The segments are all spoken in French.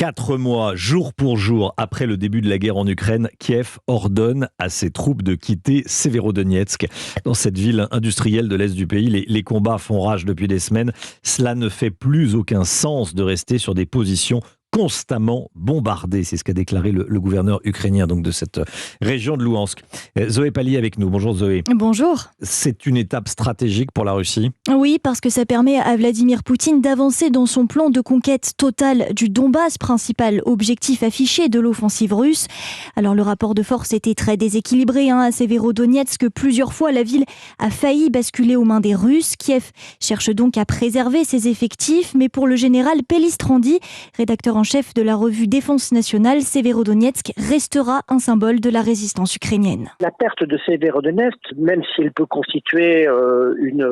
4 mois, jour pour jour, après le début de la guerre en Ukraine, Kiev ordonne à ses troupes de quitter Severodonetsk. Dans cette ville industrielle de l'Est du pays, les combats font rage depuis des semaines. Cela ne fait plus aucun sens de rester sur des positions constamment bombardées. C'est ce qu'a déclaré le gouverneur ukrainien donc de cette région de Louhansk. Zoé Pallier avec nous. Bonjour Zoé. Bonjour. C'est une étape stratégique pour la Russie. Oui, parce que ça permet à Vladimir Poutine d'avancer dans son plan de conquête totale du Donbass, principal objectif affiché de l'offensive russe. Alors le rapport de force était très déséquilibré à Severodonetsk. Plusieurs fois, la ville a failli basculer aux mains des Russes. Kiev cherche donc à préserver ses effectifs, mais pour le général Pelistrandi, rédacteur en chef de la revue Défense nationale, Severodonetsk restera un symbole de la résistance ukrainienne. La perte de Severodonetsk, même si elle peut constituer une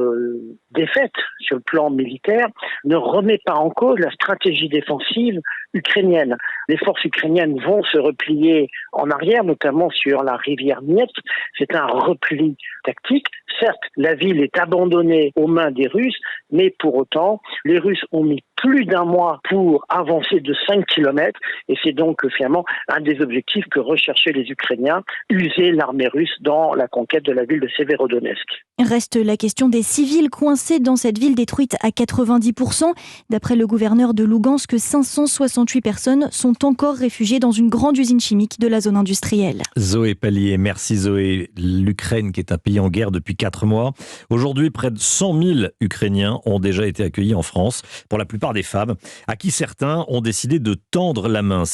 défaite sur le plan militaire, ne remet pas en cause la stratégie défensive ukrainienne. Les forces ukrainiennes vont se replier en arrière, notamment sur la rivière Dniepr. C'est un repli tactique. Certes, la ville est abandonnée aux mains des Russes, mais pour autant, les Russes ont mis plus d'un mois pour avancer de 5 km, et c'est donc finalement un des objectifs que recherchaient les Ukrainiens, user l'armée russe dans la conquête de la ville de Severodonetsk. Reste la question des civils coincés dans cette ville détruite à 90%. D'après le gouverneur de Lougansk, 568 personnes sont encore réfugiées dans une grande usine chimique de la zone industrielle. Zoé Pallier, merci Zoé. L'Ukraine qui est un pays en guerre depuis 4 mois. Aujourd'hui, près de 100 000 Ukrainiens ont déjà été accueillis en France, pour la plupart des femmes, à qui certains ont décidé de tendre la main.